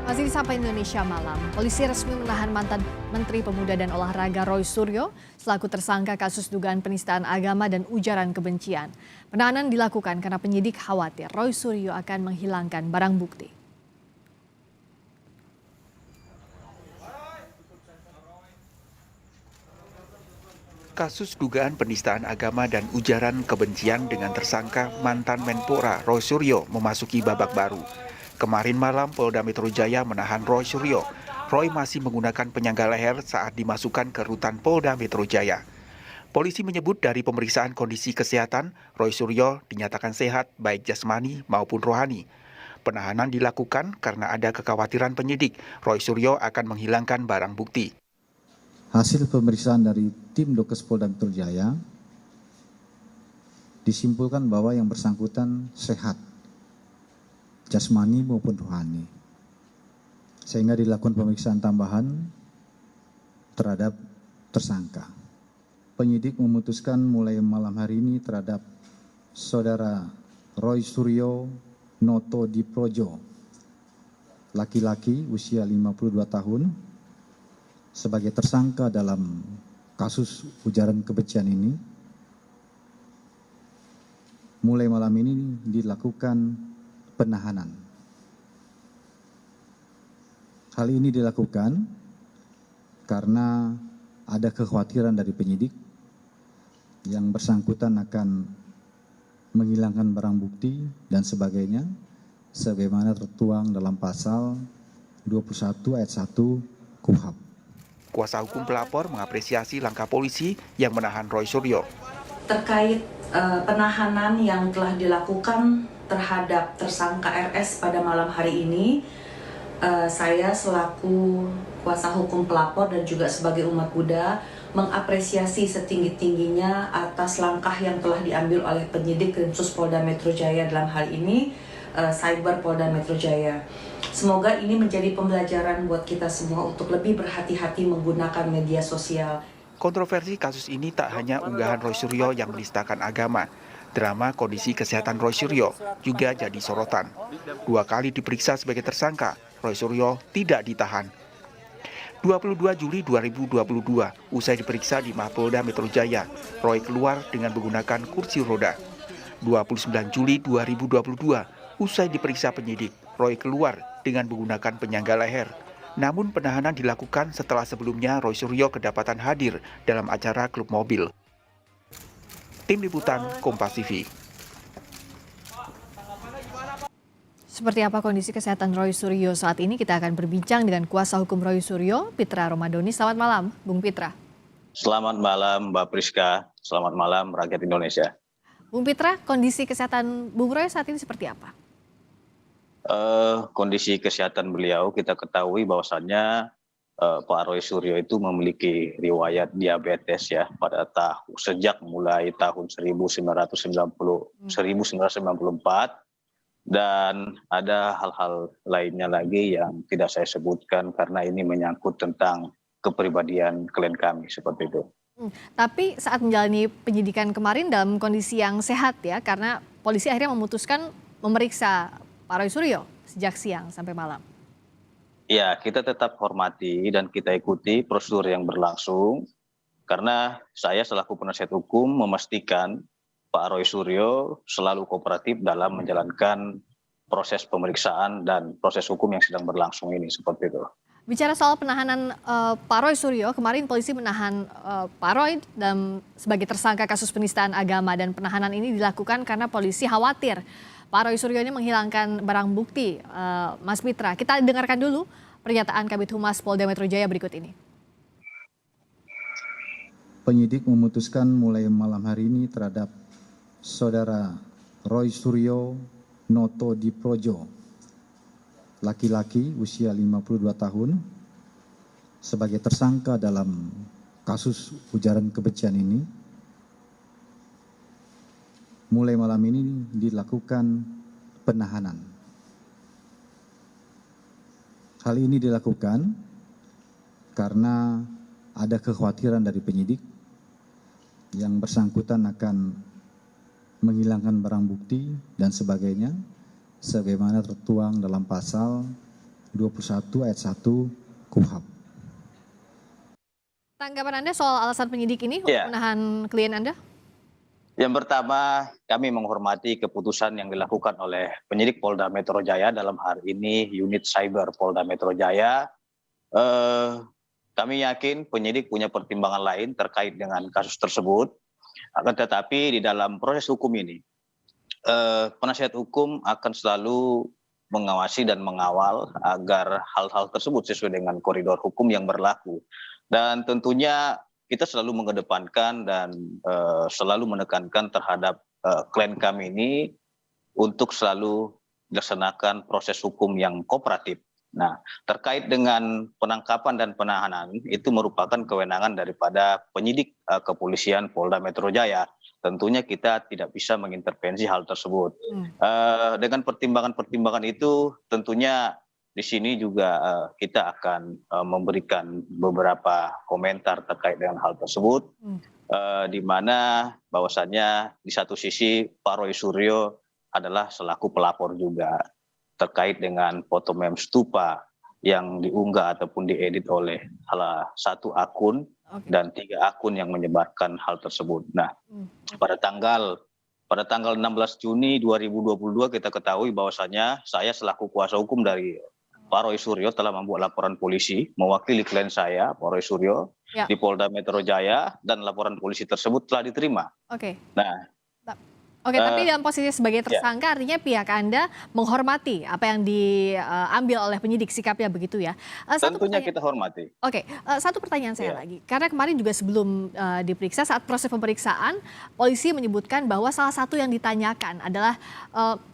Masih di Sapa Indonesia Malam, polisi resmi menahan mantan Menteri Pemuda dan Olahraga Roy Suryo selaku tersangka kasus dugaan penistaan agama dan ujaran kebencian. Penahanan dilakukan karena penyidik khawatir Roy Suryo akan menghilangkan barang bukti. Kasus dugaan penistaan agama dan ujaran kebencian dengan tersangka mantan Menpora Roy Suryo memasuki babak baru. Kemarin malam Polda Metro Jaya menahan Roy Suryo. Roy masih menggunakan penyangga leher saat dimasukkan ke rutan Polda Metro Jaya. Polisi menyebut dari pemeriksaan kondisi kesehatan, Roy Suryo dinyatakan sehat baik jasmani maupun rohani. Penahanan dilakukan karena ada kekhawatiran penyidik Roy Suryo akan menghilangkan barang bukti. Hasil pemeriksaan dari tim Dokes Polda Metro Jaya disimpulkan bahwa yang bersangkutan sehat, jasmani maupun rohani, sehingga dilakukan pemeriksaan tambahan terhadap tersangka. Penyidik memutuskan mulai malam hari ini terhadap saudara Roy Suryo Noto Diprojo, laki-laki usia 52 tahun, sebagai tersangka dalam kasus ujaran kebencian ini. Mulai malam ini dilakukan penahanan. Hal ini dilakukan karena ada kekhawatiran dari penyidik yang bersangkutan akan menghilangkan barang bukti dan sebagainya, sebagaimana tertuang dalam pasal 21 ayat 1 KUHP. Kuasa hukum pelapor mengapresiasi langkah polisi yang menahan Roy Suryo. Terkait penahanan yang telah dilakukan terhadap tersangka RS pada malam hari ini, saya selaku kuasa hukum pelapor dan juga sebagai umat Buddha mengapresiasi setinggi-tingginya atas langkah yang telah diambil oleh penyidik Krimsus Polda Metro Jaya dalam hal ini Cyber Polda Metro Jaya. Semoga ini menjadi pembelajaran buat kita semua untuk lebih berhati-hati menggunakan media sosial. Kontroversi kasus ini tak hanya unggahan Roy Suryo yang menistakan agama. Drama kondisi kesehatan Roy Suryo juga jadi sorotan. 2 kali diperiksa sebagai tersangka, Roy Suryo tidak ditahan. 22 Juli 2022, usai diperiksa di Mapolda Metro Jaya, Roy keluar dengan menggunakan kursi roda. 29 Juli 2022, usai diperiksa penyidik, Roy keluar dengan menggunakan penyangga leher. Namun penahanan dilakukan setelah sebelumnya Roy Suryo kedapatan hadir dalam acara klub mobil. Tim Liputan Kompas TV. Seperti apa kondisi kesehatan Roy Suryo saat ini? Kita akan berbincang dengan kuasa hukum Roy Suryo, Pitra Romadoni. Selamat malam, Bung Pitra. Selamat malam, Mbak Priska. Selamat malam, rakyat Indonesia. Bung Pitra, kondisi kesehatan Bung Roy saat ini seperti apa? Kondisi kesehatan beliau kita ketahui bahwasannya Pak Roy Suryo itu memiliki riwayat diabetes ya sejak mulai tahun 1994 dan ada hal-hal lainnya lagi yang tidak saya sebutkan karena ini menyangkut tentang kepribadian klien kami seperti itu. Tapi saat menjalani penyidikan kemarin dalam kondisi yang sehat ya, karena polisi akhirnya memutuskan memeriksa Pak Roy Suryo sejak siang sampai malam. Ya, kita tetap hormati dan kita ikuti prosedur yang berlangsung karena saya selaku penasihat hukum memastikan Pak Roy Suryo selalu kooperatif dalam menjalankan proses pemeriksaan dan proses hukum yang sedang berlangsung ini seperti itu. Bicara soal penahanan Pak Roy Suryo, kemarin polisi menahan Pak Roy sebagai tersangka kasus penistaan agama dan penahanan ini dilakukan karena polisi khawatir Pak Roy Suryo ini menghilangkan barang bukti. Mas Pitra, kita dengarkan dulu pernyataan Kabid Humas Polda Metro Jaya berikut ini. Penyidik memutuskan mulai malam hari ini terhadap saudara Roy Suryo Noto Diprojo, laki-laki usia 52 tahun, sebagai tersangka dalam kasus ujaran kebencian ini. Mulai malam ini dilakukan penahanan. Hal ini dilakukan karena ada kekhawatiran dari penyidik yang bersangkutan akan menghilangkan barang bukti dan sebagainya, sebagaimana tertuang dalam pasal 21 ayat 1 KUHP. Tanggapan Anda soal alasan penyidik ini untuk Ya. menahan klien Anda? Yang pertama, kami menghormati keputusan yang dilakukan oleh penyidik Polda Metro Jaya, dalam hari ini unit cyber Polda Metro Jaya. Kami yakin penyidik punya pertimbangan lain terkait dengan kasus tersebut. Akan tetapi di dalam proses hukum ini, penasihat hukum akan selalu mengawasi dan mengawal agar hal-hal tersebut sesuai dengan koridor hukum yang berlaku. Dan tentunya kita selalu mengedepankan dan selalu menekankan terhadap klien kami ini untuk selalu dilaksanakan proses hukum yang kooperatif. Nah, terkait dengan penangkapan dan penahanan itu merupakan kewenangan daripada penyidik kepolisian Polda Metro Jaya. Tentunya kita tidak bisa mengintervensi hal tersebut. Dengan pertimbangan-pertimbangan itu tentunya di sini juga kita akan memberikan beberapa komentar terkait dengan hal tersebut, di mana bahwasannya di satu sisi Pak Roy Suryo adalah selaku pelapor juga terkait dengan foto meme stupa yang diunggah ataupun diedit oleh salah satu akun dan 3 akun yang menyebarkan hal tersebut. Nah, pada tanggal 16 Juni 2022 kita ketahui bahwasannya saya selaku kuasa hukum dari Pak Roy Suryo telah membuat laporan polisi mewakili klien saya, Pak Roy Suryo, di Polda Metro Jaya, dan laporan polisi tersebut telah diterima. Nah, Tapi dalam posisi sebagai tersangka artinya pihak Anda menghormati apa yang diambil oleh penyidik, sikapnya begitu ya. Tentunya kita hormati. Satu pertanyaan saya lagi. Karena kemarin juga sebelum diperiksa, saat proses pemeriksaan, polisi menyebutkan bahwa salah satu yang ditanyakan adalah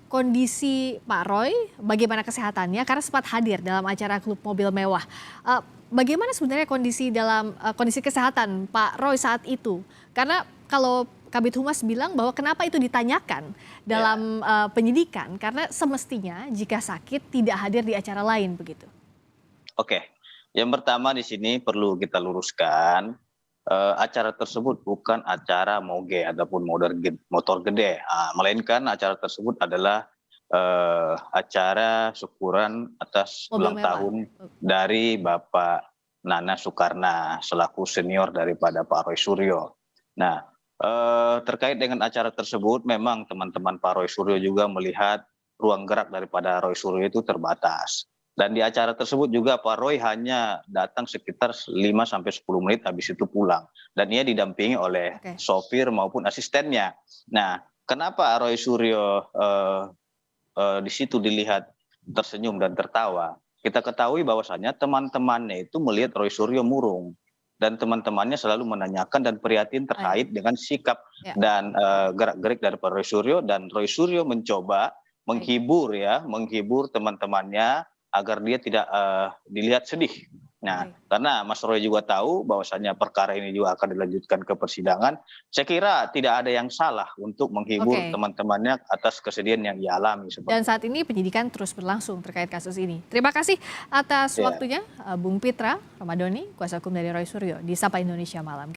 kondisi Pak Roy, bagaimana kesehatannya, karena sempat hadir dalam acara klub mobil mewah. Bagaimana sebenarnya kondisi kesehatan Pak Roy saat itu? Karena kalau Kabid Humas bilang bahwa kenapa itu ditanyakan dalam penyidikan, karena semestinya jika sakit tidak hadir di acara lain begitu. Yang pertama di sini perlu kita luruskan, acara tersebut bukan acara moge ataupun motor gede, melainkan acara tersebut adalah acara syukuran atas ulang tahun dari Bapak Nana Soekarna selaku senior daripada Pak Roy Suryo. Nah, terkait dengan acara tersebut memang teman-teman Pak Roy Suryo juga melihat ruang gerak daripada Roy Suryo itu terbatas. Dan di acara tersebut juga Pak Roy hanya datang sekitar 5-10 menit, habis itu pulang. Dan ia didampingi oleh sopir maupun asistennya. Nah, kenapa Roy Suryo di situ dilihat tersenyum dan tertawa? Kita ketahui bahwasannya teman-temannya itu melihat Roy Suryo murung. Dan teman-temannya selalu menanyakan dan prihatin terkait dengan sikap dan gerak-gerik dari Roy Suryo. Dan Roy Suryo mencoba menghibur teman-temannya agar dia tidak dilihat sedih. Nah, karena Mas Roy juga tahu bahwasannya perkara ini juga akan dilanjutkan ke persidangan, saya kira tidak ada yang salah untuk menghibur teman-temannya atas kesedihan yang ia alami. Dan saat ini penyidikan terus berlangsung terkait kasus ini. Terima kasih atas waktunya, Bung Pitra Ramadhani, kuasa hukum dari Roy Suryo di Sapa Indonesia Malam.